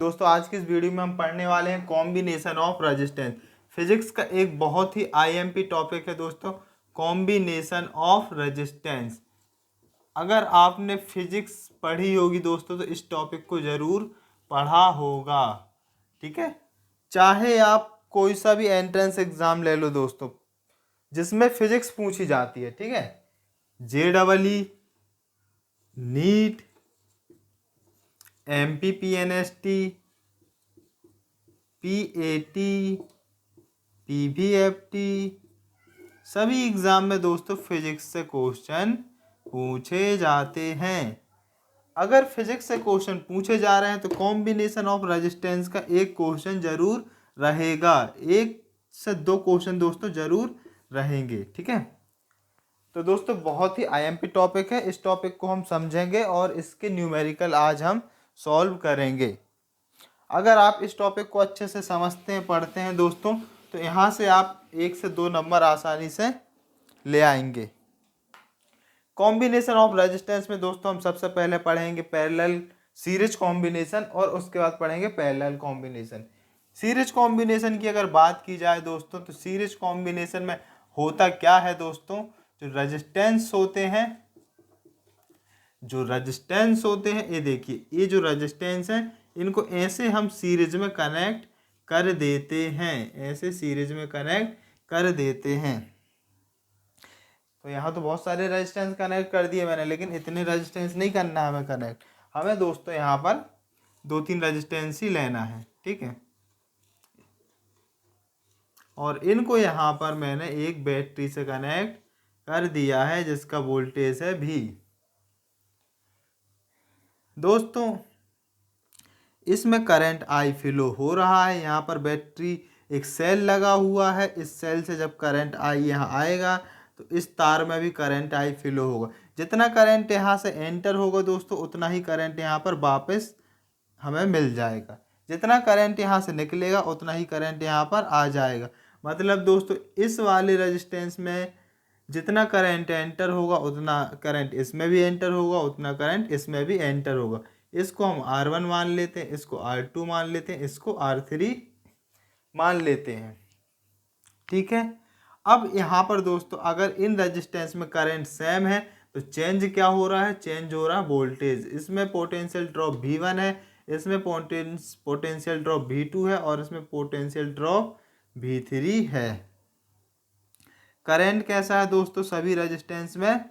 दोस्तों आज की इस वीडियो में हम पढ़ने वाले हैं कॉम्बिनेशन ऑफ रेजिस्टेंस। फिजिक्स का एक बहुत ही आईएमपी टॉपिक है दोस्तों, कॉम्बिनेशन ऑफ रेजिस्टेंस। अगर आपने फिजिक्स पढ़ी होगी दोस्तों तो इस टॉपिक को ज़रूर पढ़ा होगा। ठीक है, चाहे आप कोई सा भी एंट्रेंस एग्ज़ाम ले लो दोस्तों जिसमें फिजिक्स पूछी जाती है, ठीक है, JEE, NEET, MPPNST, PAT, PVFT, सभी एग्जाम में दोस्तों फिजिक्स से क्वेश्चन पूछे जाते हैं। अगर फिजिक्स से क्वेश्चन पूछे जा रहे हैं तो कॉम्बिनेशन ऑफ रेजिस्टेंस का एक क्वेश्चन जरूर रहेगा, एक से दो क्वेश्चन दोस्तों जरूर रहेंगे। ठीक है, तो दोस्तों बहुत ही आईएमपी टॉपिक है, इस टॉपिक को हम समझेंगे और इसके न्यूमेरिकल आज हम सॉल्व करेंगे। अगर आप इस टॉपिक को अच्छे से समझते हैं, पढ़ते हैं दोस्तों, तो यहाँ से आप 1 से 2 नंबर आसानी से ले आएंगे। कॉम्बिनेशन ऑफ रेजिस्टेंस में दोस्तों हम सबसे पहले पढ़ेंगे पैरेलल सीरीज कॉम्बिनेशन और उसके बाद पढ़ेंगे पैरेलल कॉम्बिनेशन। सीरीज कॉम्बिनेशन की अगर बात की जाए दोस्तों तो सीरीज कॉम्बिनेशन में होता क्या है दोस्तों, जो रेजिस्टेंस होते हैं ये देखिए, ये जो रेजिस्टेंस है इनको ऐसे हम सीरीज में कनेक्ट कर देते हैं, ऐसे सीरीज में कनेक्ट कर देते हैं। तो यहाँ तो बहुत सारे रेजिस्टेंस कनेक्ट कर दिए मैंने, लेकिन इतने रेजिस्टेंस नहीं करना है हमें कनेक्ट, हमें दोस्तों यहाँ पर 2-3 रेजिस्टेंस ही लेना है। ठीक है, और इनको यहाँ पर मैंने एक बैटरी से कनेक्ट कर दिया है जिसका वोल्टेज है V। दोस्तों इसमें करंट I फ्लो हो रहा है, यहाँ पर बैटरी एक सेल लगा हुआ है, इस सेल से जब करंट I यहाँ आएगा तो इस तार में भी करंट I फ्लो होगा। जितना करंट यहाँ से एंटर होगा दोस्तों उतना ही करंट यहाँ पर वापस हमें मिल जाएगा, जितना करंट यहाँ से निकलेगा उतना ही करंट यहाँ पर आ जाएगा। मतलब दोस्तों इस वाले रेजिस्टेंस में जितना करंट एंटर होगा उतना करंट इसमें भी एंटर होगा, उतना करंट इसमें भी एंटर होगा। इसको हम R1 मान लेते हैं, इसको R2 मान लेते हैं, इसको R3 मान लेते हैं। ठीक है, अब यहाँ पर दोस्तों अगर इन रेजिस्टेंस में करंट सेम है तो चेंज क्या हो रहा है, चेंज हो रहा है वोल्टेज। इसमें पोटेंशियल ड्रॉप V1 है, इसमें पोटेंशियल ड्रॉप V2 है और इसमें पोटेंशियल ड्रॉप V3 है। करंट कैसा है दोस्तों, सभी रेजिस्टेंस में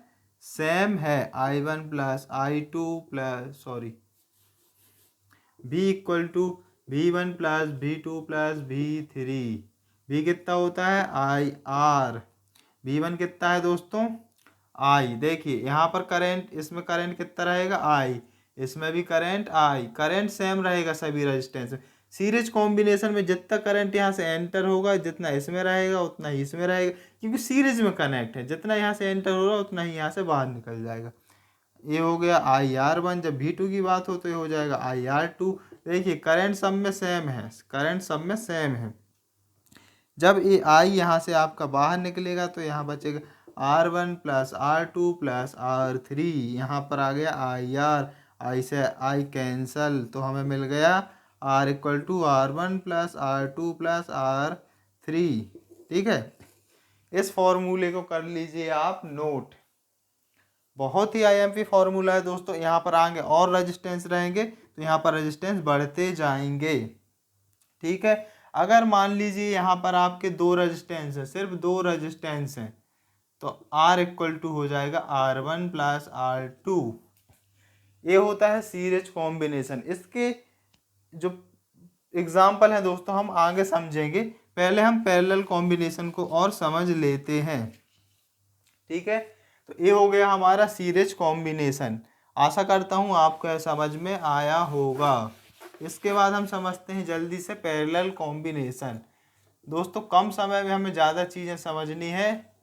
सेम है, I1 plus I2 plus V equal to V1 plus V2 plus V3। V कितना होता है IR, V1 कितना है दोस्तों I। देखिए यहाँ पर करंट, इसमें करंट कितना रहेगा I, इसमें भी करंट I, करंट सेम रहेगा सभी रेजिस्टेंस में। सीरीज कॉम्बिनेशन में जितना करंट यहाँ से एंटर होगा जितना इसमें रहेगा उतना ही इसमें रहेगा, क्योंकि सीरीज में कनेक्ट है, जितना यहाँ से एंटर होगा उतना ही यहाँ से बाहर निकल जाएगा। ये हो गया IR1, जब V2 की बात हो तो ये हो जाएगा IR2। देखिए करंट सब में सेम है, करंट सब में सेम है। जब ये I यहाँ से आपका बाहर निकलेगा तो यहाँ बचेगा R1 plus R2 plus R3। यहाँ पर आ गया IR, I से I कैंसल, तो हमें मिल गया R equal to R1 plus R2 plus R3। ठीक है, इस फॉर्मूले को कर लीजिए आप नोट, बहुत ही आईएमपी फॉर्मूला है दोस्तों। यहाँ पर आगे और रेजिस्टेंस रहेंगे तो यहाँ पर रेजिस्टेंस बढ़ते जाएंगे। ठीक है, अगर मान लीजिए यहाँ पर आपके 2 रेजिस्टेंस है, सिर्फ 2 रेजिस्टेंस हैं, तो R इक्वल टू हो जाएगा R1 प्लस R2। ये होता है सीरीज कॉम्बिनेशन। इसके जो एग्जाम्पल है दोस्तों हम आगे समझेंगे, पहले हम पैरेलल कॉम्बिनेशन को और समझ लेते हैं। ठीक है, तो ये हो गया हमारा सीरीज कॉम्बिनेशन। आशा करता हूँ आपको समझ में आया होगा। इसके बाद हम समझते हैं जल्दी से पैरेलल कॉम्बिनेशन। दोस्तों कम समय में हमें ज़्यादा चीज़ें समझनी है,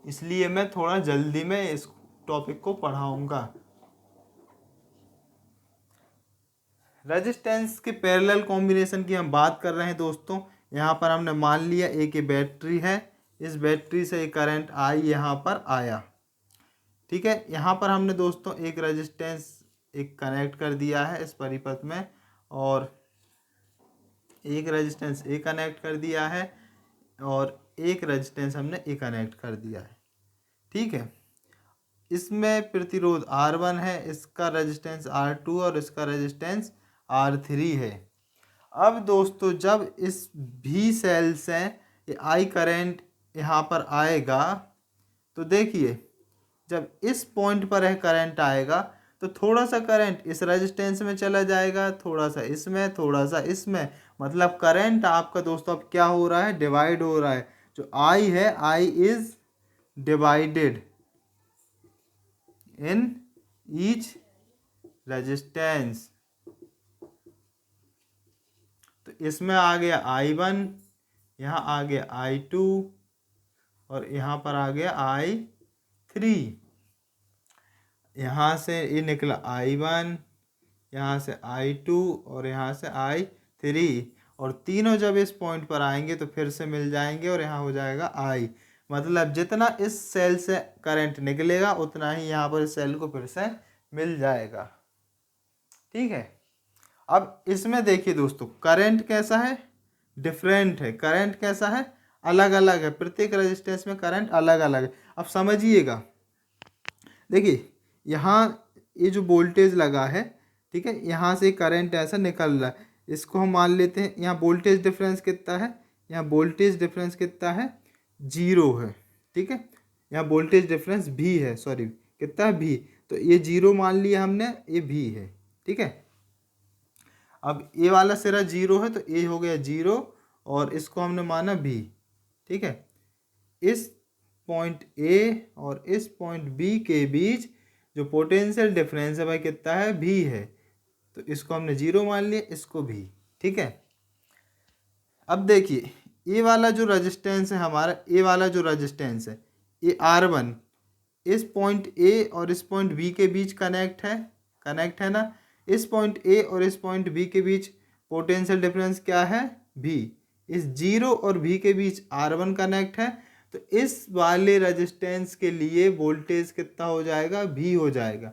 इसलिए मैं थोड़ा जल्दी में इस टॉपिक को पढ़ाऊँगा। रेजिस्टेंस के पैरेलल कॉम्बिनेशन की हम बात कर रहे हैं दोस्तों। यहाँ पर हमने मान लिया एक ये बैटरी है, इस बैटरी से एक करंट I यहाँ पर आया। ठीक है, यहाँ पर हमने दोस्तों एक रेजिस्टेंस एक कनेक्ट कर दिया है इस परिपथ में, और एक रेजिस्टेंस ए कनेक्ट कर दिया है और एक रेजिस्टेंस हमने ए कनेक्ट कर दिया है। ठीक है, इसमें प्रतिरोध R1 है, इसका रेजिस्टेंस R2 और इसका रेजिस्टेंस R3 है। अब दोस्तों जब इस भी सेल से आई करंट यहाँ पर आएगा तो देखिए जब इस पॉइंट पर यह करंट आएगा तो थोड़ा सा करंट इस रेजिस्टेंस में चला जाएगा, थोड़ा सा इसमें, थोड़ा सा इसमें, मतलब करंट आपका दोस्तों अब क्या हो रहा है, डिवाइड हो रहा है। जो आई है, I is divided in each resistance. तो इसमें आ गया I1, यहाँ आ गया I2 और यहाँ पर आ गया I3। यहाँ से ये निकला I1, यहाँ से I2 और यहाँ से I3, और तीनों जब इस पॉइंट पर आएंगे तो फिर से मिल जाएंगे और यहाँ हो जाएगा I। मतलब जितना इस सेल से करंट निकलेगा उतना ही यहाँ पर इस सेल को फिर से मिल जाएगा। ठीक है, अब इसमें देखिए दोस्तों करंट कैसा है, डिफरेंट है। करंट कैसा है, अलग अलग है। प्रत्येक रेजिस्टेंस में करंट अलग अलग है। अब समझिएगा, देखिए यहाँ ये जो वोल्टेज लगा है, ठीक है, यहाँ से करंट ऐसा निकल रहा है, इसको हम मान लेते हैं। यहाँ वोल्टेज डिफरेंस कितना है, यहाँ वोल्टेज डिफरेंस कितना है, 0 है। ठीक है, यहाँ वोल्टेज डिफरेंस भी है, सॉरी कितना है, भी। तो ये 0 मान लिया हमने, ये भी है। ठीक है, अब ए वाला सिरा 0 है तो ए हो गया 0 और इसको हमने माना भी। ठीक है, इस पॉइंट ए और इस पॉइंट बी के बीच जो पोटेंशियल डिफरेंस है भाई कितना है, भी है। तो इसको हमने 0 मान लिया, इसको भी। ठीक है, अब देखिए ए वाला जो रेजिस्टेंस है हमारा, ए वाला जो रेजिस्टेंस है ये R1 इस पॉइंट ए और इस पॉइंट बी के बीच कनेक्ट है ना। इस पॉइंट ए और इस पॉइंट बी के बीच पोटेंशियल डिफरेंस क्या है, भी। इस 0 और भी के बीच R1 कनेक्ट है, तो इस वाले रेजिस्टेंस के लिए वोल्टेज कितना हो जाएगा, भी हो जाएगा।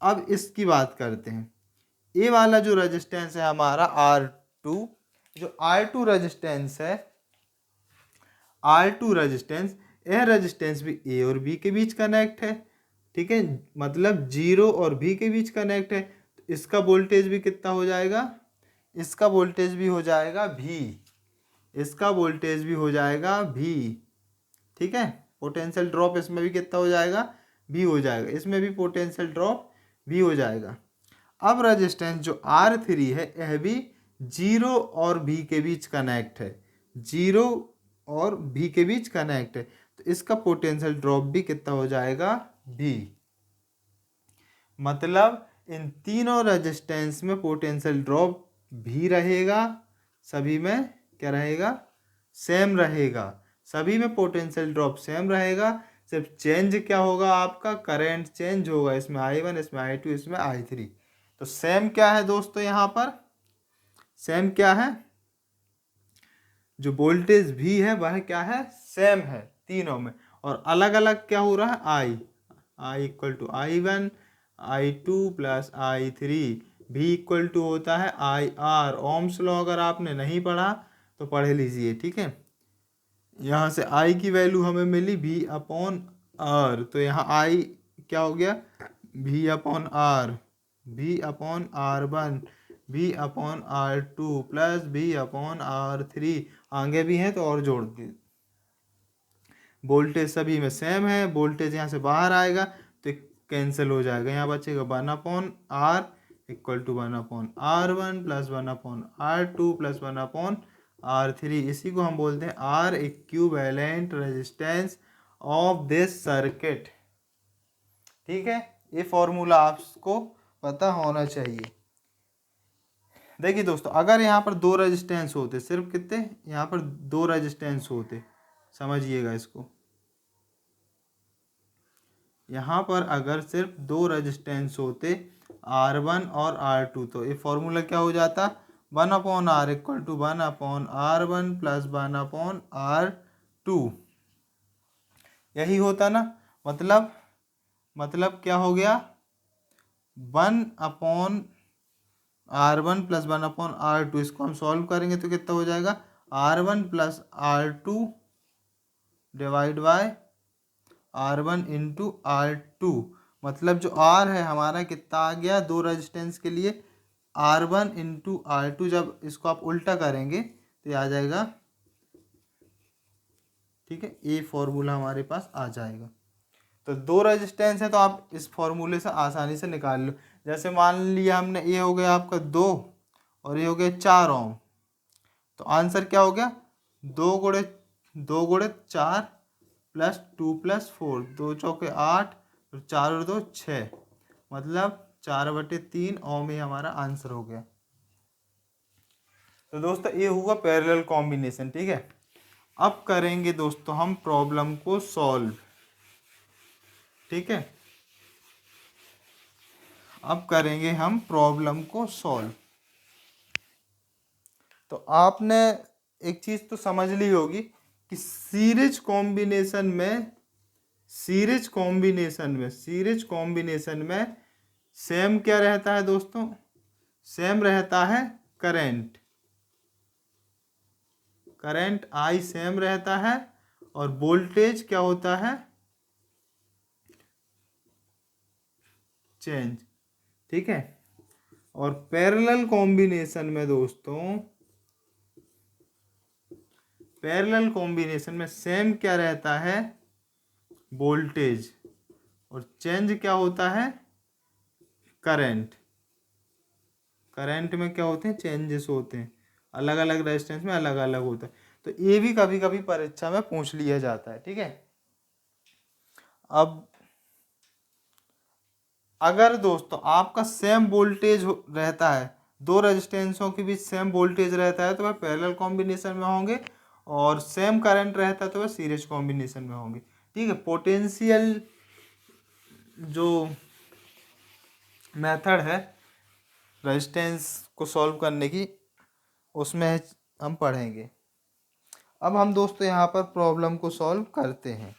अब इसकी बात करते हैं, ए वाला जो रेजिस्टेंस है हमारा R2, जो R2 रेजिस्टेंस है, R2 रेजिस्टेंस, यह रेजिस्टेंस भी ए और बी के बीच कनेक्ट है। ठीक है, मतलब 0 और भी के बीच कनेक्ट है, तो इसका वोल्टेज भी कितना हो जाएगा, इसका वोल्टेज भी हो जाएगा भी, इसका वोल्टेज भी हो जाएगा भी। ठीक है, पोटेंशियल ड्रॉप इसमें भी कितना हो जाएगा, भी हो जाएगा, इसमें भी पोटेंशियल ड्रॉप भी हो जाएगा। अब रेजिस्टेंस जो R3 है यह भी 0 और भी के बीच कनेक्ट है, 0 और भी के बीच कनेक्ट है, तो इसका पोटेंशियल ड्रॉप भी कितना हो जाएगा, भी। मतलब इन तीनों रेजिस्टेंस में पोटेंशियल ड्रॉप भी रहेगा, सभी में क्या रहेगा, सेम रहेगा। सभी में पोटेंशियल ड्रॉप सेम रहेगा, सिर्फ चेंज क्या होगा, आपका करंट चेंज होगा। इसमें I1, इसमें I2, इसमें I3। तो सेम क्या है दोस्तों, यहाँ पर सेम क्या है, जो वोल्टेज भी है वह क्या है, सेम है तीनों में। और अलग अलग क्या हो रहा है, I equal to I1, I2 plus I3। भी इक्वल टू होता है IR। ओम्स लॉ अगर आपने नहीं पढ़ा तो पढ़ लीजिए। ठीक है, यहाँ से I की वैल्यू हमें मिली V/R, तो यहाँ I क्या हो गया, V/R, V/R1, V/R2 plus V/R3। आगे भी हैं तो और जोड़ दी। वोल्टेज सभी में सेम है, वोल्टेज यहाँ से बाहर आएगा तो कैंसिल हो जाएगा, यहाँ बचेगा 1/R equal to 1/R1 plus 1/R2 plus 1/R3। इसी को हम बोलते हैं R equivalent resistance of this circuit. ठीक है, ये फॉर्मूला आपको पता होना चाहिए। देखिए दोस्तों, अगर यहाँ पर 2 रेजिस्टेंस होते, सिर्फ कितने, यहाँ पर 2 रेजिस्टेंस होते, समझिएगा इसको, यहाँ पर अगर सिर्फ 2 रेजिस्टेंस होते R1 और R2, तो ये फॉर्मूला क्या हो जाता, 1/R equal to 1/R1 plus 1/R2। यही होता ना, मतलब क्या हो गया, 1/R R1 प्लस 1/R2, इसको हम सॉल्व करेंगे तो कितना हो जाएगा, R1 plus R2 divide by R1 into R2। मतलब जो R है हमारा कितना आ गया दो रेजिस्टेंस के लिए, R1 इंटू R2। जब इसको आप उल्टा करेंगे तो ये आ जाएगा, ठीक है, ये फॉर्मूला हमारे पास आ जाएगा। तो दो रेजिस्टेंस है तो आप इस फॉर्मूले से आसानी से निकाल लो। जैसे मान लिया हमने, ये हो गया आपका 2 और ये हो गया 4 ओम, तो आंसर क्या हो गया, 2 गुणे 4 + 2 + 4, 2 चौके 8 और 4 और 2 6, मतलब 4/3 ओम ही हमारा आंसर हो गया। तो दोस्तों ये हुआ पैरेलल कॉम्बिनेशन, ठीक है। अब करेंगे दोस्तों हम प्रॉब्लम को सॉल्व, ठीक है। अब करेंगे हम प्रॉब्लम को सॉल्व। तो आपने एक चीज़ तो समझ ली होगी कि सीरीज कॉम्बिनेशन में सेम क्या रहता है दोस्तों, सेम रहता है करंट आई सेम रहता है, और वोल्टेज क्या होता है, चेंज, ठीक है। और पैरेलल कॉम्बिनेशन में दोस्तों, पैरेलल कॉम्बिनेशन में सेम क्या रहता है, वोल्टेज, और चेंज क्या होता है, करंट। करंट में क्या होते हैं, चेंजेस होते हैं, अलग अलग रेजिस्टेंस में अलग अलग होता है। तो ये भी कभी कभी परीक्षा में पूछ लिया जाता है, ठीक है। अब अगर दोस्तों आपका सेम वोल्टेज रहता है, दो रेजिस्टेंसों के बीच सेम वोल्टेज रहता है तो वह पैरेलल कॉम्बिनेशन में होंगे, और सेम करंट रहता है तो वह सीरीज कॉम्बिनेशन में होंगे, ठीक है। पोटेंशियल जो मेथड है रेजिस्टेंस को सॉल्व करने की, उसमें हम पढ़ेंगे। अब हम दोस्तों यहाँ पर प्रॉब्लम को सॉल्व करते हैं।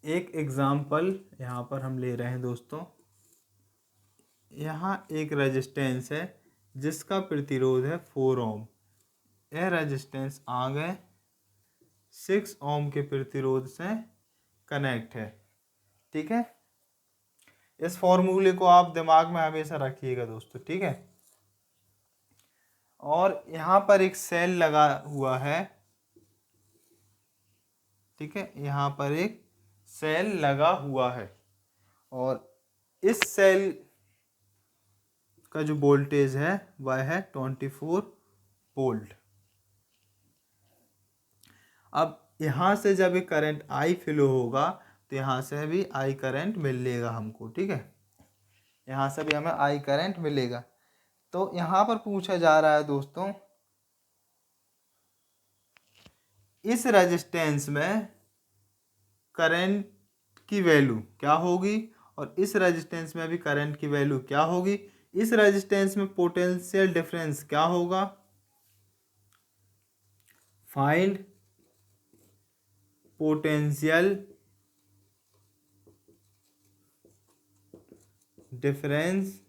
एक एग्जाम्पल यहाँ पर हम ले रहे हैं दोस्तों। यहाँ एक रेजिस्टेंस है जिसका प्रतिरोध है 4 ओम। यह रेजिस्टेंस आगे 6 ओम के प्रतिरोध से कनेक्ट है, ठीक है। इस फॉर्मूले को आप दिमाग में हमेशा रखिएगा दोस्तों, ठीक है। और यहाँ पर एक सेल लगा हुआ है, ठीक है, यहाँ पर एक सेल लगा हुआ है, और इस सेल का जो वोल्टेज है वह है 24 वोल्ट। अब यहाँ से जब एक करंट आई फ्लो होगा तो यहाँ से भी आई करंट मिलेगा हमको, ठीक है। यहाँ से भी हमें आई करंट मिलेगा। तो यहाँ पर पूछा जा रहा है दोस्तों, इस रेजिस्टेंस में करंट की वैल्यू क्या होगी, और इस रेजिस्टेंस में भी करंट की वैल्यू क्या होगी, इस रेजिस्टेंस में पोटेंशियल डिफरेंस क्या होगा, find potential difference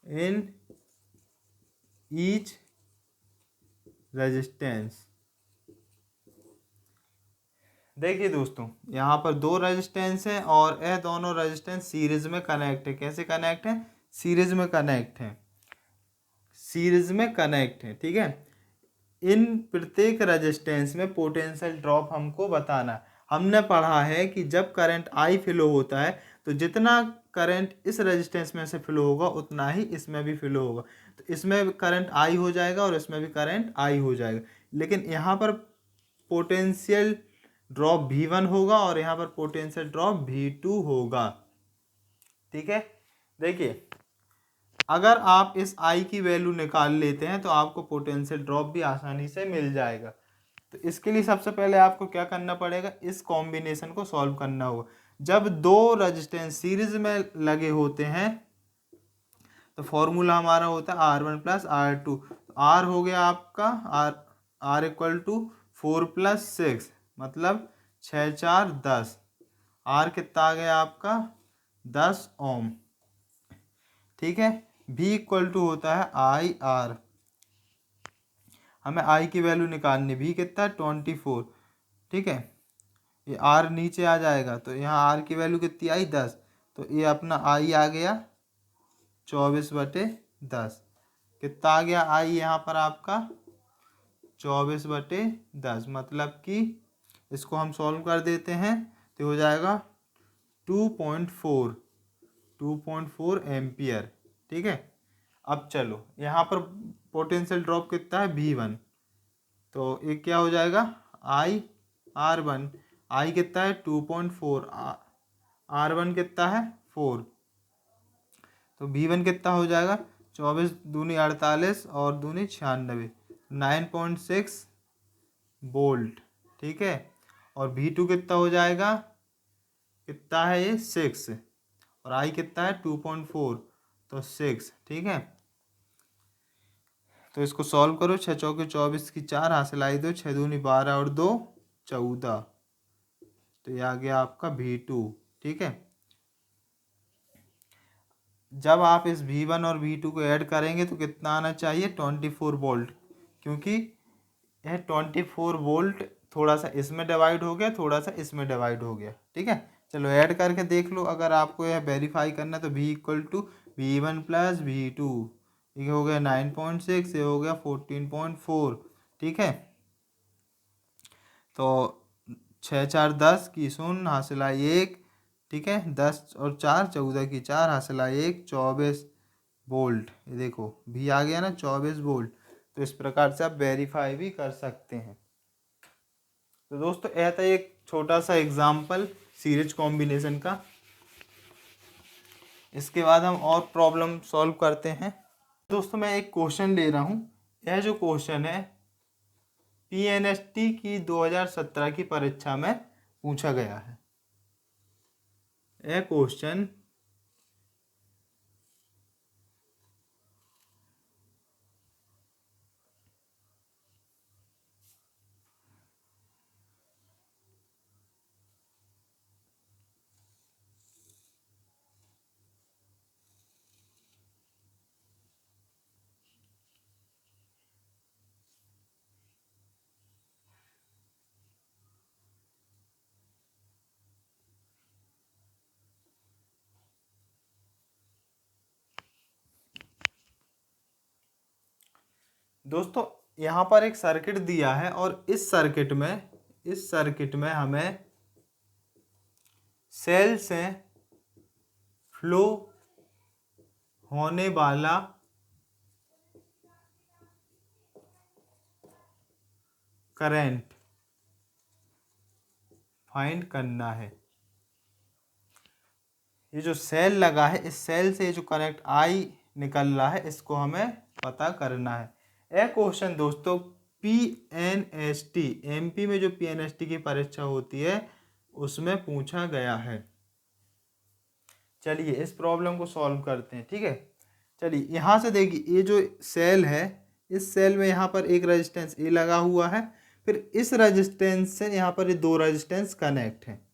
in each resistance. देखिए दोस्तों, यहाँ पर दो रेजिस्टेंस है और यह दोनों रेजिस्टेंस सीरीज में कनेक्ट है। कैसे कनेक्ट है, सीरीज में कनेक्ट है, सीरीज में कनेक्ट है, ठीक है। इन प्रत्येक रेजिस्टेंस में पोटेंशियल ड्रॉप हमको बताना है। हमने पढ़ा है कि जब करंट आई फ्लो होता है तो जितना करंट इस रेजिस्टेंस में से फ्लो होगा उतना ही इसमें भी फ्लो होगा। तो इसमें करंट आई हो जाएगा और इसमें भी करंट आई हो जाएगा, लेकिन यहाँ पर पोटेंशियल ड्रॉप V1 होगा और यहाँ पर पोटेंशियल ड्रॉप V2 होगा, ठीक है। देखिए अगर आप इस आई की वैल्यू निकाल लेते हैं तो आपको पोटेंशियल ड्रॉप भी आसानी से मिल जाएगा। तो इसके लिए सबसे पहले आपको क्या करना पड़ेगा, इस कॉम्बिनेशन को सॉल्व करना होगा। जब दो रेजिस्टेंस सीरीज में लगे होते हैं तो फॉर्मूला हमारा होता है R1 + R2। आर हो गया आपका आर इक्वल टू 4 + 6, मतलब 6×4 = 10। आर कितना आ गया आपका 10 ओम। ठीक है, V इक्वल टू होता है IR। हमें I की वैल्यू निकालनी, V कितना है 24। ठीक है, ये R नीचे आ जाएगा तो यहाँ R की वैल्यू कितनी आई 10, तो ये अपना I आ गया 24/10। कितना आ गया I यहाँ पर आपका 24/10, मतलब कि इसको हम सॉल्व कर देते हैं तो हो जाएगा 2.4 एम्पियर। ठीक है, अब चलो यहाँ पर पोटेंशियल ड्रॉप कितना है V1, तो ये क्या हो जाएगा IR1। I कितना है 2.4, R1 कितना है 4, तो V1 कितना हो जाएगा 24 दूनी 48 और दूनी 96, 9.6 वोल्ट। ठीक है, और V2 कितना हो जाएगा, कितना है ये 6, और I कितना है 2.4, तो 6। ठीक है, तो इसको सॉल्व करो, 6 चौके 24 की 4 हासिल आई 2, 6 दूनी 12 और 2 14, तो ये आ गया आपका V2। ठीक है, जब आप इस V1 और V2 को ऐड करेंगे तो कितना आना चाहिए 24 वोल्ट, क्योंकि यह 24 वोल्ट थोड़ा सा इसमें डिवाइड हो गया, थोड़ा सा इसमें डिवाइड हो गया। ठीक है, चलो ऐड करके देख लो। अगर आपको यह वेरीफाई करना है तो V equal to V1 + V2, ये हो गया 9.6, ये हो गया 14.4। ठीक है, तो 6×4 = 10 की 0 हासिल आई 1। ठीक है, 10 और 4 14 की 4 हासिल आई 1, 24 वोल्ट। ये देखो भी आ गया ना 24 वोल्ट। तो इस प्रकार से आप वेरीफाई भी कर सकते हैं। तो दोस्तों यह था एक छोटा सा एग्जाम्पल सीरीज कॉम्बिनेशन का। इसके बाद हम और प्रॉब्लम सॉल्व करते हैं। दोस्तों मैं एक क्वेश्चन ले रहा हूँ। यह जो क्वेश्चन है PNST की 2017 की परीक्षा में पूछा गया है। यह क्वेश्चन दोस्तों यहाँ पर एक सर्किट दिया है और इस सर्किट में हमें सेल से फ्लो होने वाला करंट फाइंड करना है। ये जो सेल लगा है, इस सेल से जो करंट आई निकल रहा है, इसको हमें पता करना है। यह क्वेश्चन दोस्तों PNST MP में जो PNST की परीक्षा होती है उसमें पूछा गया है। चलिए इस प्रॉब्लम को सॉल्व करते हैं। ठीक है, चलिए यहाँ से देखिए, ये जो सेल है, इस सेल में यहाँ पर एक रेजिस्टेंस ए लगा हुआ है, फिर इस रेजिस्टेंस से यहाँ पर ये दो रेजिस्टेंस कनेक्ट हैं।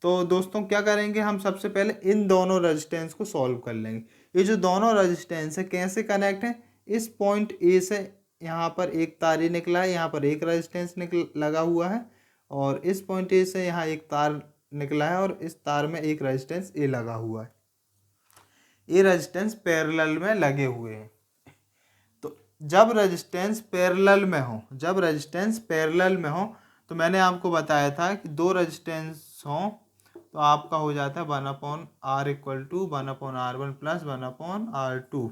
तो दोस्तों क्या करेंगे, हम सबसे पहले इन दोनों रेजिस्टेंस को सॉल्व कर लेंगे। ये जो दोनों रेजिस्टेंस है कैसे कनेक्ट है, इस पॉइंट ए से यहाँ पर एक तार ही निकला है, यहाँ पर एक रेजिस्टेंस लगा हुआ है, और इस पॉइंट ए से यहाँ एक तार निकला है और इस तार में एक रेजिस्टेंस ए लगा हुआ है। ये रेजिस्टेंस पैरेलल में लगे हुए हैं। तो जब रेजिस्टेंस पैरेलल में हो तो मैंने आपको बताया था कि दो रेजिस्टेंस हों तो आपका हो जाता है 1/R equal to 1/R1 + 1/R2।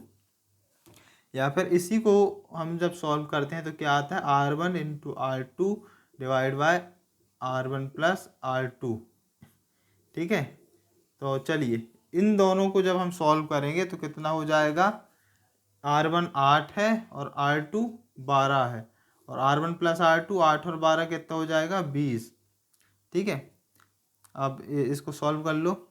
या फिर इसी को हम जब सॉल्व करते हैं तो क्या आता है R1 × R2 divide by R1 + R2। ठीक है, तो चलिए इन दोनों को जब हम सॉल्व करेंगे तो कितना हो जाएगा, R1 8 है और R2 12 है, और R1 प्लस R2 8 और 12 कितना हो जाएगा 20। ठीक है, अब इसको सॉल्व कर लो।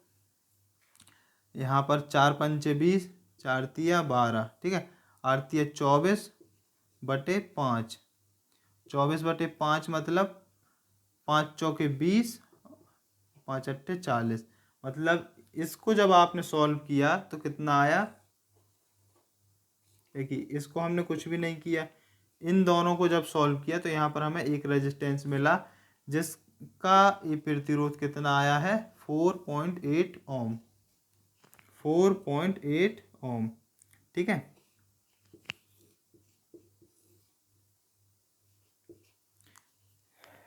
यहाँ पर 4 पंचे 20, 4 तिया 12, ठीक है, 8 तिया 24/5, 24/5 मतलब 5 चौके 20, 5 अट्ठे 40। मतलब इसको जब आपने सॉल्व किया तो कितना आया, देखिए इसको हमने कुछ भी नहीं किया, इन दोनों को जब सॉल्व किया तो यहाँ पर हमें एक रेजिस्टेंस मिला जिसका ये प्रतिरोध कितना आया है 4.8 ओम, 4.8 ओम। ठीक है,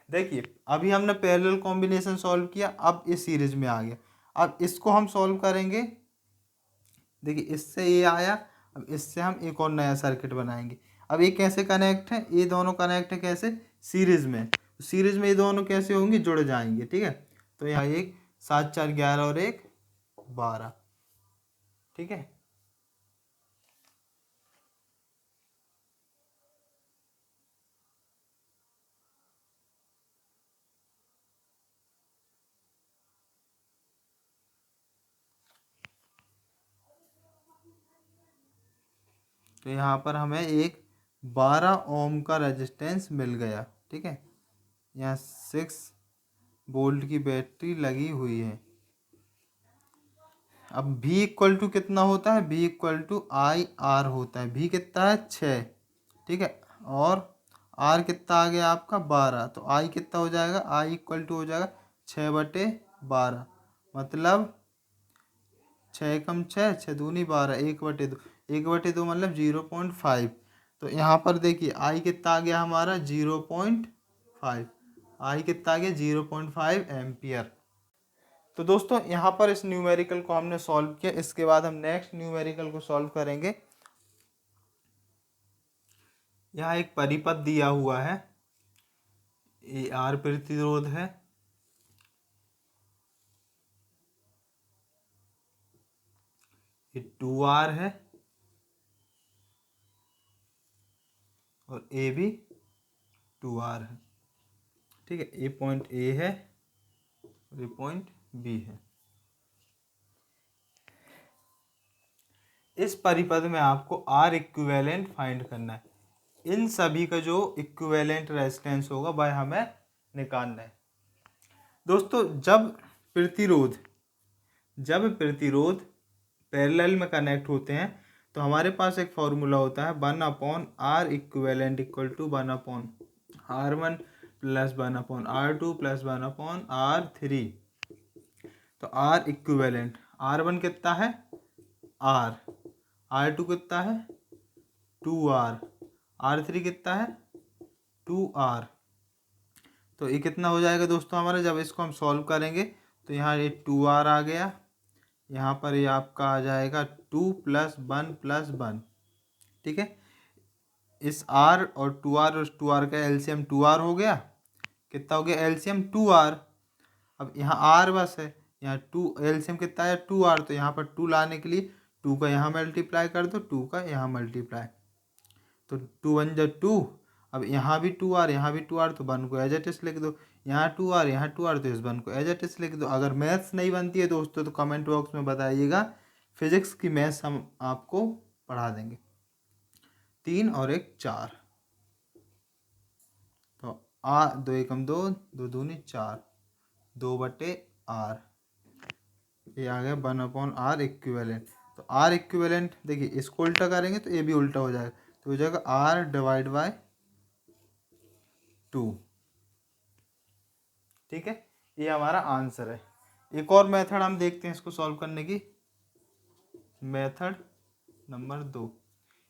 देखिए अभी हमने पैरेलल कॉम्बिनेशन सॉल्व किया, अब इस सीरीज में आ गया। अब इसको हम सॉल्व करेंगे, देखिए इससे ये आया, अब इससे हम एक और नया सर्किट बनाएंगे। अब ये कैसे कनेक्ट है, ये दोनों कनेक्ट है कैसे, सीरीज में। सीरीज में ये दोनों कैसे होंगे, जुड़ जाएंगे। ठीक है, तो यहाँ एक 7 4 11 और एक 12। ठीक है, तो यहाँ पर हमें एक 12 ओम का रेजिस्टेंस मिल गया। ठीक है, यहाँ 6 वोल्ट की बैटरी लगी हुई है। अब V इक्वल टू कितना होता है, V इक्वल टू IR होता है। V कितना है 6, ठीक है, और R कितना आ गया आपका 12, तो I कितना हो जाएगा, I इक्वल टू हो जाएगा 6/12, मतलब 6 कम 6, 6 दूनी 12, 1/2, 1/2 मतलब 0.5। तो यहाँ पर देखिए I कितना आ गया हमारा 0.5, I कितना आ गया 0.5 एम्पियर। तो दोस्तों यहाँ पर इस न्यूमेरिकल को हमने सॉल्व किया, इसके बाद हम नेक्स्ट न्यूमेरिकल को सॉल्व करेंगे। यहाँ एक परिपथ दिया हुआ है, ये R प्रतिरोध है, ये 2R है और A भी 2R है। ठीक है, ये पॉइंट A है और ये पॉइंट B है। इस परिपथ में आपको R इक्विवेलेंट फाइंड करना है। इन सभी का जो इक्विवेलेंट रेजिस्टेंस होगा वह हमें निकालना है। दोस्तों जब प्रतिरोध पैरेलल में कनेक्ट होते हैं तो हमारे पास एक फॉर्मूला होता है 1/R equivalent equal to 1/R1 plus 1/R2 plus 1/R3। तो R इक्विवेलेंट, R1 कितना है R, R2 कितना है 2R, R3 कितना है 2R। तो ये कितना हो जाएगा दोस्तों हमारा, जब इसको हम सॉल्व करेंगे तो यहाँ ये 2R आ गया, यहाँ पर ये आपका आ जाएगा 2 + 1 + 1। ठीक है, इस R और 2R का एलसीएम 2R हो गया, कितना हो गया एलसीएम 2R। अब यहाँ R बस है, यहाँ 2 एलसीएम कितना है 2R, तो यहाँ पर 2 लाने के लिए 2 का यहाँ मल्टीप्लाई कर दो, 2 का यहाँ मल्टीप्लाई, तो 2 1 जा 2। अब यहाँ भी 2R, यहाँ भी 2R, तो 1 को एज इट इज लिख दो, यहाँ 2R, यहाँ 2R, तो इस 1 को एज इट इज लिख दो। अगर मैथ्स नहीं बनती है दोस्तों तो कमेंट बॉक्स में बताइएगा, फिजिक्स की मैथ्स हम आपको पढ़ा देंगे। 3 और 1 4, तो दो एकम 2, 2 दूनी 4, 2/R, ये आ गया 1/R इक्विवेलेंट। तो R इक्विवेलेंट देखिए इसको उल्टा करेंगे तो ये भी उल्टा हो जाएगा, तो हो जाएगा R/2। ठीक है, ये हमारा आंसर है। एक और मेथड हम देखते हैं इसको सॉल्व करने की, मेथड नंबर 2।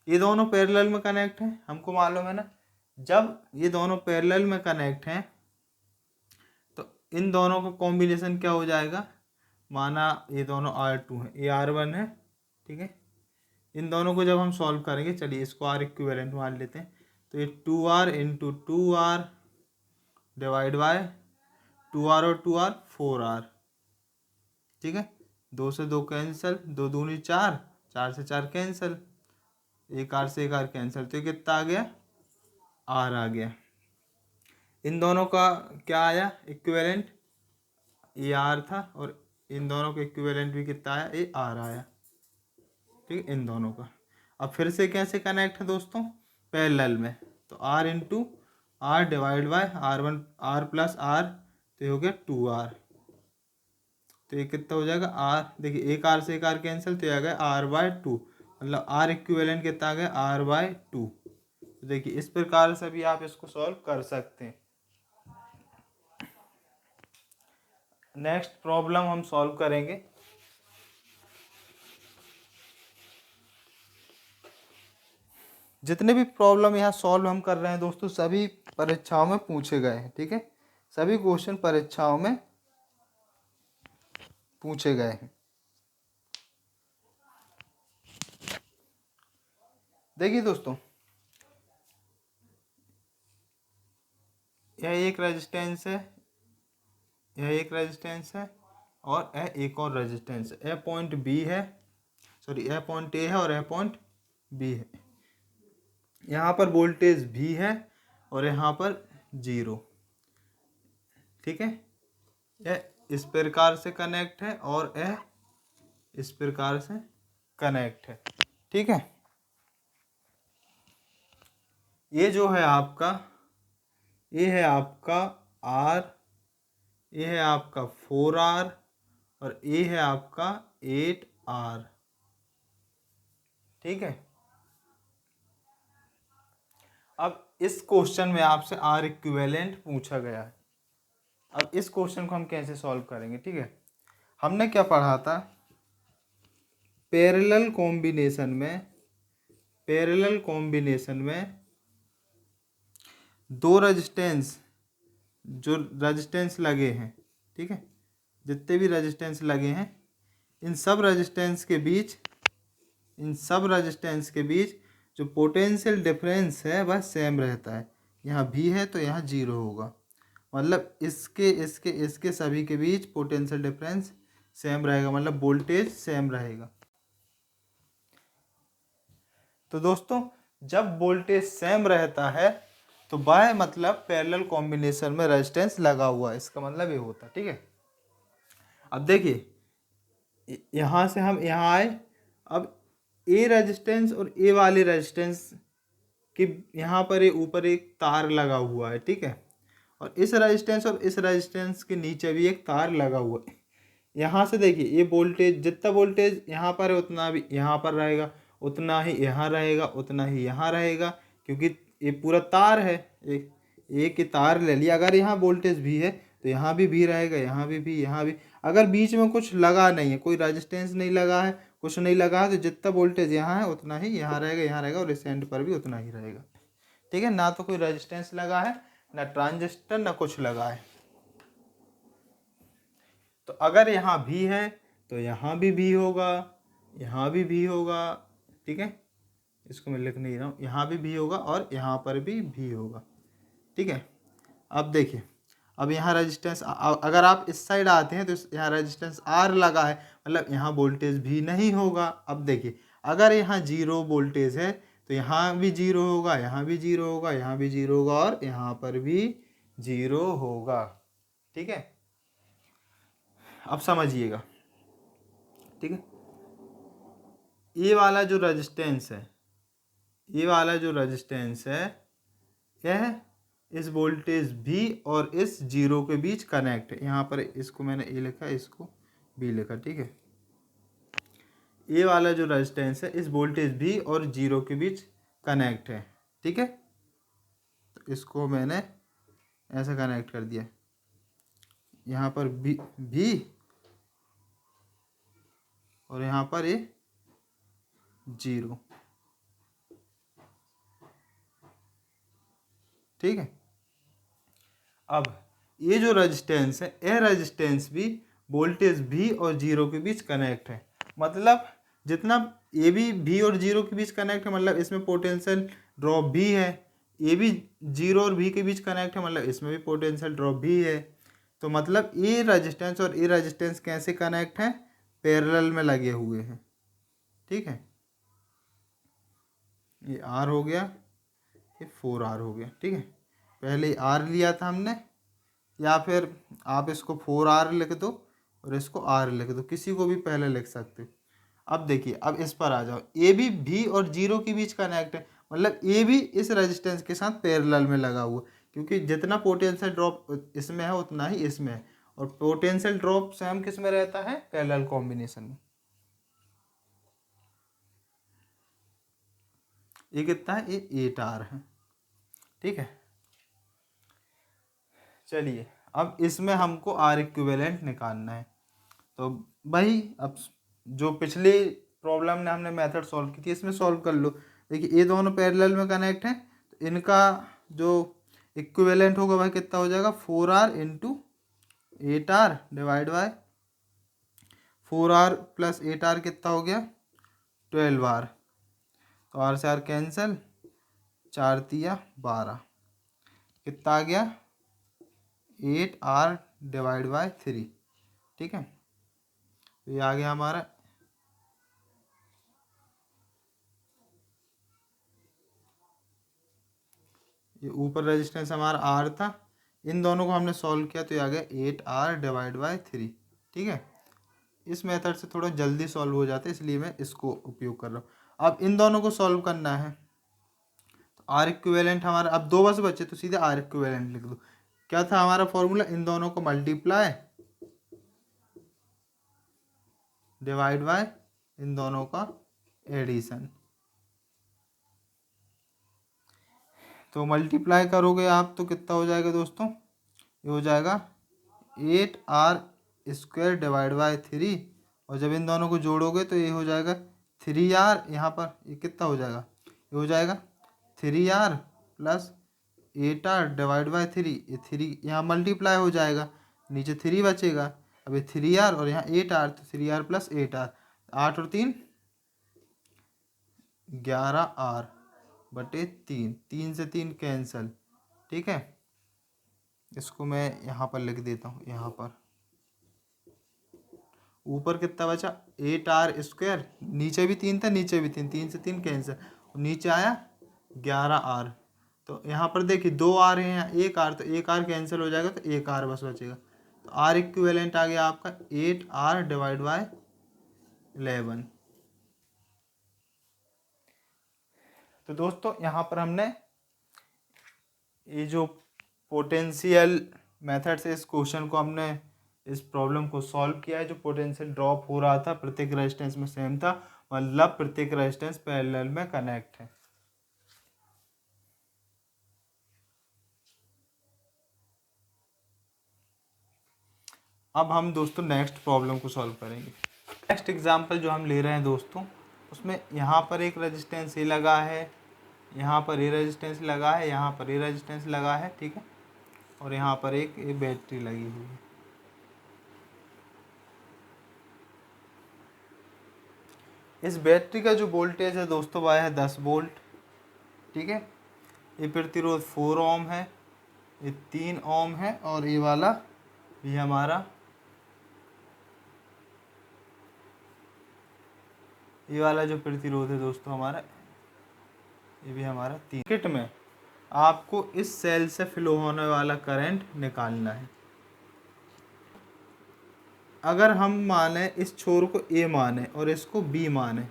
ये दोनों पैरेलल में कनेक्ट हैं, हमको मालूम है ना, जब ये दोनों पैरेलल में कनेक्ट हैं तो इन दोनों का कॉम्बिनेशन क्या हो जाएगा, माना ये दोनों R2 हैं, ये R1 है। ठीक है, इन दोनों को जब हम सॉल्व करेंगे, चलिए इसको R इक्विवेलेंट मान लेते हैं, तो ये 2R × 2R divide by 2R और 2R 4R। ठीक है, 2 से 2 कैंसिल, 2 दूनी 4, 4 से 4 कैंसिल, एक आर से एक आर कैंसिल, तो ये कितना आ गया, आर आ गया। इन दोनों का क्या आया इक्विवेलेंट, ये आर था, और इन दोनों का इक्विवेलेंट भी कितना आया, ये आर आया। ठीक है, इन दोनों का। अब फिर से कैसे कनेक्ट है दोस्तों, पैरेलल में, तो R into R divide by R1 R plus R, तो ये हो गया 2R। तो ये कितना हो जाएगा आर, देखिए एक आर से एक आर कैंसिल, तो ये आ गया R/2, मतलब आर इक्विवेलेंट कितना आ गया R/2। तो देखिए इस प्रकार से भी आप इसको सॉल्व कर सकते हैं। नेक्स्ट प्रॉब्लम हम सॉल्व करेंगे। जितने भी प्रॉब्लम यहाँ सॉल्व हम कर रहे हैं दोस्तों, सभी परीक्षाओं में पूछे गए हैं। ठीक है, सभी क्वेश्चन परीक्षाओं में पूछे गए हैं। देखिए दोस्तों, यह एक रेजिस्टेंस है, यह एक रेजिस्टेंस है, और यह एक और रेजिस्टेंस है। यह पॉइंट बी है, सॉरी यह पॉइंट ए है और यह पॉइंट बी है। यहाँ पर वोल्टेज भी है और यहाँ पर 0। ठीक है, यह इस प्रकार से कनेक्ट है और यह इस प्रकार से कनेक्ट है। ठीक है, ये जो है आपका, ये है आपका R, ये है आपका 4R, और ये है आपका 8R। ठीक है, अब इस क्वेश्चन में आपसे R इक्विवेलेंट पूछा गया है। अब इस क्वेश्चन को हम कैसे सॉल्व करेंगे। ठीक है, हमने क्या पढ़ा था, पैरेलल कॉम्बिनेशन में, पैरेलल कॉम्बिनेशन में दो रेजिस्टेंस, जो रेजिस्टेंस लगे हैं, ठीक है, जितने भी रेजिस्टेंस लगे हैं, इन सब रेजिस्टेंस के बीच, इन सब रेजिस्टेंस के बीच जो पोटेंशियल डिफरेंस है वह सेम रहता है। यहाँ भी है तो यहाँ 0 होगा, मतलब इसके इसके इसके सभी के बीच पोटेंशियल डिफरेंस सेम रहेगा, मतलब वोल्टेज सेम रहेगा। तो दोस्तों, जब वोल्टेज सेम रहता है तो वह मतलब पैरेलल कॉम्बिनेशन में रेजिस्टेंस लगा हुआ है, इसका मतलब ये होता है। ठीक है, अब देखिए यहाँ से हम यहाँ आए, अब ए रेजिस्टेंस और ए वाले रेजिस्टेंस कि यहाँ पर ये ऊपर एक तार लगा हुआ है। ठीक है, और इस रेजिस्टेंस और इस रेजिस्टेंस के नीचे भी एक तार लगा हुआ है। यहाँ से देखिए ये वोल्टेज, जितना वोल्टेज यहाँ पर है उतना भी यहाँ पर रहेगा, उतना ही यहाँ रहेगा, उतना ही यहाँ रहेगा, क्योंकि ये पूरा तार है, एक ही तार ले लिया। अगर यहाँ वोल्टेज भी है तो यहाँ भी रहेगा, यहाँ भी, यहाँ भी। अगर बीच में कुछ लगा नहीं है, कोई रेजिस्टेंस नहीं लगा है, कुछ नहीं लगा है, तो जितना वोल्टेज यहाँ है उतना ही यहाँ रहेगा, यहाँ रहेगा, और इस एंड पर भी उतना ही रहेगा। ठीक है, ना तो कोई रेजिस्टेंस लगा है, ना ट्रांजिस्टर, ना कुछ लगा है। तो अगर यहाँ भी है तो यहाँ भी होगा, यहाँ भी होगा। ठीक है, इसको मैं लिख नहीं रहा हूँ, यहाँ भी होगा और यहाँ पर भी होगा। ठीक है, अब देखिए, अब यहाँ रेजिस्टेंस, अगर आप इस साइड आते हैं तो यहाँ रेजिस्टेंस R लगा है, मतलब यहाँ वोल्टेज भी नहीं होगा। अब देखिए, अगर यहाँ 0 वोल्टेज है तो यहाँ भी 0 होगा, यहाँ भी 0 होगा, यहाँ भी 0 होगा, और यहाँ पर भी 0 होगा। ठीक है, अब समझिएगा। ठीक है, ये वाला जो रेजिस्टेंस है, ये वाला जो रेजिस्टेंस है, यह इस वोल्टेज भी और इस 0 के बीच कनेक्ट है। यहाँ पर इसको मैंने ए लिखा, इसको बी लिखा। ठीक है, ये वाला जो रेजिस्टेंस है इस वोल्टेज भी और 0 के बीच कनेक्ट है। ठीक है, तो इसको मैंने ऐसे कनेक्ट कर दिया, यहाँ पर भी और यहाँ पर ये 0। ठीक है, अब ये जो रेजिस्टेंस है, यह रेजिस्टेंस भी वोल्टेज भी और 0 के बीच कनेक्ट है। मतलब जितना ये भी और 0 के बीच कनेक्ट है, मतलब इसमें पोटेंशियल ड्रॉप भी है। ये भी 0 और भी के बीच कनेक्ट है, मतलब इसमें भी पोटेंशियल ड्रॉप भी है। तो मतलब ये रेजिस्टेंस और ये रेजिस्टेंस कैसे कनेक्ट है, पैरेलल में लगे हुए हैं। ठीक है, ये R हो गया, ये 4R हो गया। ठीक है, पहले R लिया था हमने, या फिर आप इसको 4R लिख दो और इसको R लिख दो, किसी को भी पहले लिख सकते हो। अब देखिए, अब इस पर आ जाओ, ए भी V और 0 के बीच कनेक्ट है, मतलब ए भी इस रेजिस्टेंस के साथ पैरेलल में लगा हुआ, क्योंकि जितना पोटेंशियल ड्रॉप इसमें है उतना ही इसमें है, और पोटेंशियल ड्रॉप सेम किस में रहता है, पैरेलल कॉम्बिनेशन में। ये कितना है, ये 8R है। ठीक है, चलिए अब इसमें हमको R इक्विवेलेंट निकालना है। तो भाई अब जो पिछली प्रॉब्लम ने हमने मेथड सॉल्व की थी, इसमें सॉल्व कर लो। देखिए, ये दोनों पैरेलल में कनेक्ट हैं, तो इनका जो इक्विवेलेंट होगा वह कितना हो जाएगा, 4R into 8R divide by 4R plus 8R कितना हो गया, 12R। तो R से R कैंसिल, 4 तिया 12, कितना आ गया, 8R डिवाइड बाय 3। ठीक है, तो ये आ गया हमारा, ये ऊपर रेजिस्टेंस हमारा R था, इन दोनों को हमने सॉल्व किया तो ये आ गया 8R डिवाइड बाय 3। ठीक है, इस मेथड से थोड़ा जल्दी सॉल्व हो जाता है, इसलिए मैं इसको उपयोग कर रहा हूँ। अब इन दोनों को सॉल्व करना है, तो R इक्विवेलेंट हमारा, अब दो बस बचे तो सीधे R इक्विवेलेंट लिख दो। क्या था हमारा फॉर्मूला, इन दोनों को मल्टीप्लाई डिवाइड बाय इन दोनों का एडिशन। तो मल्टीप्लाई करोगे आप तो कितना हो जाएगा दोस्तों, ये हो जाएगा 8R स्क्वायर डिवाइड बाय 3, और जब इन दोनों को जोड़ोगे तो ये हो जाएगा 3R, यहाँ पर ये कितना हो जाएगा, ये हो जाएगा 3R plus 8R divide by 3। ये 3 यहाँ मल्टीप्लाई हो जाएगा, नीचे 3 बचेगा, अब ये 3R और यहाँ 8R, तो 3R प्लस 8R, 8 और 3 11R बटे 3, 3 से 3 कैंसल। ठीक है, इसको मैं यहाँ पर लिख देता हूँ, यहाँ पर ऊपर कितना बचा, 8R स्क्वायर, नीचे भी 3 था, नीचे भी 3, 3 से 3 कैंसिल, नीचे आया 11R। तो यहाँ पर देखिए 2R है, यहाँ 1R, तो 1R कैंसिल हो जाएगा, तो 1R बस बचेगा। तो R इक्विवेलेंट आ गया आपका 8R डिवाइड बाय 11। तो दोस्तों यहाँ पर हमने ये जो पोटेंशियल मेथड से इस क्वेश्चन को हमने, इस प्रॉब्लम को सॉल्व किया है। जो पोटेंशियल ड्रॉप हो रहा था प्रत्येक रेजिस्टेंस में सेम था, मतलब प्रत्येक रेजिस्टेंस पैरेलल में कनेक्ट है। अब हम दोस्तों नेक्स्ट प्रॉब्लम को सॉल्व करेंगे। नेक्स्ट एग्जांपल जो हम ले रहे हैं दोस्तों, उसमें यहाँ पर एक रेजिस्टेंस ये लगा है, यहाँ पर ये रेजिस्टेंस लगा है, यहाँ पर ये रेजिस्टेंस लगा है। ठीक है, और यहाँ पर एक ये बैटरी लगी हुई है। इस बैटरी का जो वोल्टेज है दोस्तों वह है 10 वोल्ट। ठीक है, ये प्रतिरोध 4 ओम है, ये 3 ओम है, और ये वाला भी हमारा, ये वाला जो प्रतिरोध है दोस्तों हमारा, ये भी हमारा 3। सर्किट में आपको इस सेल से फ्लो होने वाला करंट निकालना है। अगर हम माने इस छोर को A माने और इसको B माने,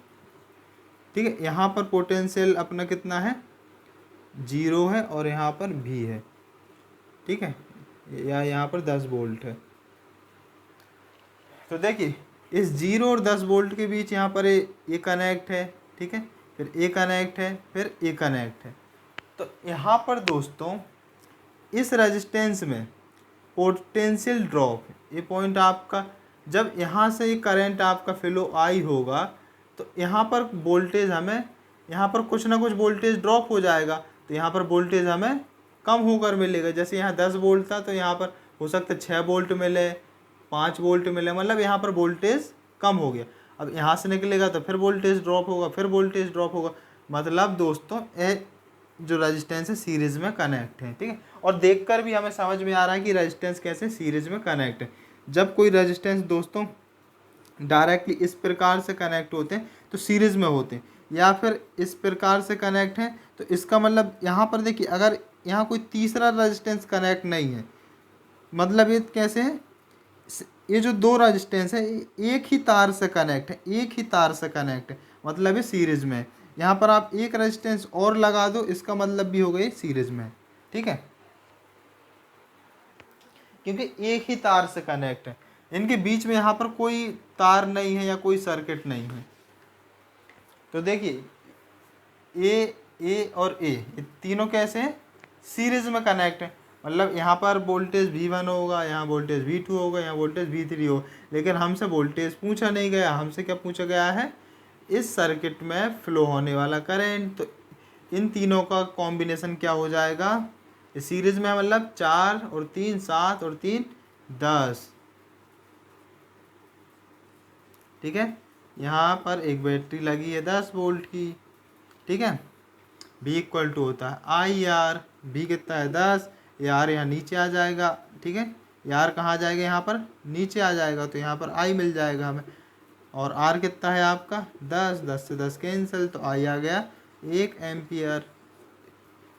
ठीक है, यहाँ पर पोटेंशियल अपना कितना है, 0 है, और यहाँ पर B है। ठीक है, या यहाँ पर 10 वोल्ट है। तो देखिए, इस 0 और 10 वोल्ट के बीच यहाँ पर ये कनेक्ट है। ठीक है, फिर ए कनेक्ट है, फिर ए कनेक्ट है। तो यहाँ पर दोस्तों इस रेजिस्टेंस में पोटेंशियल ड्रॉप, ये पॉइंट आपका, जब यहाँ से ये करंट आपका फ्लो आई होगा तो यहाँ पर वोल्टेज हमें, यहाँ पर कुछ ना कुछ वोल्टेज ड्रॉप हो जाएगा, तो यहाँ पर वोल्टेज हमें कम होकर मिलेगा। जैसे यहाँ 10 वोल्ट था तो यहाँ पर हो सकता है 6 वोल्ट मिले, 5 वोल्ट मिले, मतलब यहाँ पर वोल्टेज कम हो गया। अब यहाँ से निकलेगा तो फिर वोल्टेज ड्रॉप होगा, फिर वोल्टेज ड्रॉप होगा। मतलब दोस्तों ये जो रेजिस्टेंस है सीरीज में कनेक्ट है। ठीक है, और देखकर भी हमें समझ में आ रहा है कि रेजिस्टेंस कैसे सीरीज में कनेक्ट है। जब कोई रेजिस्टेंस दोस्तों डायरेक्टली इस प्रकार से कनेक्ट होते हैं तो सीरीज में होते हैं, या फिर इस प्रकार से कनेक्ट हैं तो इसका मतलब यहाँ पर देखिए अगर यहाँ कोई तीसरा रेजिस्टेंस कनेक्ट नहीं है, मतलब ये कैसे है, ये जो दो रेजिस्टेंस है ये एक ही तार से कनेक्ट है, एक ही तार से कनेक्ट है, मतलब ये सीरीज में है। यहाँ पर आप एक रेजिस्टेंस और लगा दो, इसका मतलब भी हो गई सीरीज में, ठीक है, क्योंकि एक ही तार से कनेक्ट है, इनके बीच में यहाँ पर कोई तार नहीं है या कोई सर्किट नहीं है। तो देखिए ए और ए ये तीनों कैसे हैं, सीरीज में कनेक्ट है, मतलब यहाँ पर वोल्टेज V1 होगा, यहाँ वोल्टेज V2 होगा, यहाँ वोल्टेज V3 होगा, लेकिन हमसे वोल्टेज पूछा नहीं गया, हमसे क्या पूछा गया है, इस सर्किट में फ्लो होने वाला करंट। तो इन तीनों का कॉम्बिनेशन क्या हो जाएगा, इस सीरीज में मतलब 4 और 3 7 और 3 10, ठीक है। यहाँ पर एक बैटरी लगी है 10 वोल्ट की, ठीक है। B इक्वल टू होता है IR, B कितना है 10, ये R यहाँ नीचे आ जाएगा, ठीक है, R कहाँ आ जाएगा, यहाँ पर नीचे आ जाएगा, तो यहाँ पर I मिल जाएगा हमें, और R कितना है आपका 10, 10 से 10 कैंसिल, तो I आ गया 1 एम्पियर।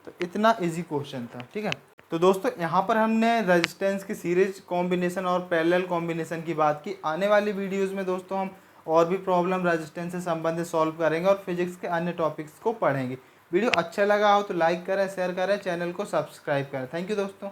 तो इतना इजी क्वेश्चन था, ठीक है। तो दोस्तों यहाँ पर हमने रेजिस्टेंस की सीरीज कॉम्बिनेशन और पैरेलल कॉम्बिनेशन की बात की। आने वाली वीडियोस में दोस्तों हम और भी प्रॉब्लम रेजिस्टेंस से संबंधित सॉल्व करेंगे और फिजिक्स के अन्य टॉपिक्स को पढ़ेंगे। वीडियो अच्छा लगा हो तो लाइक करें, शेयर करें, चैनल को सब्सक्राइब करें। थैंक यू दोस्तों।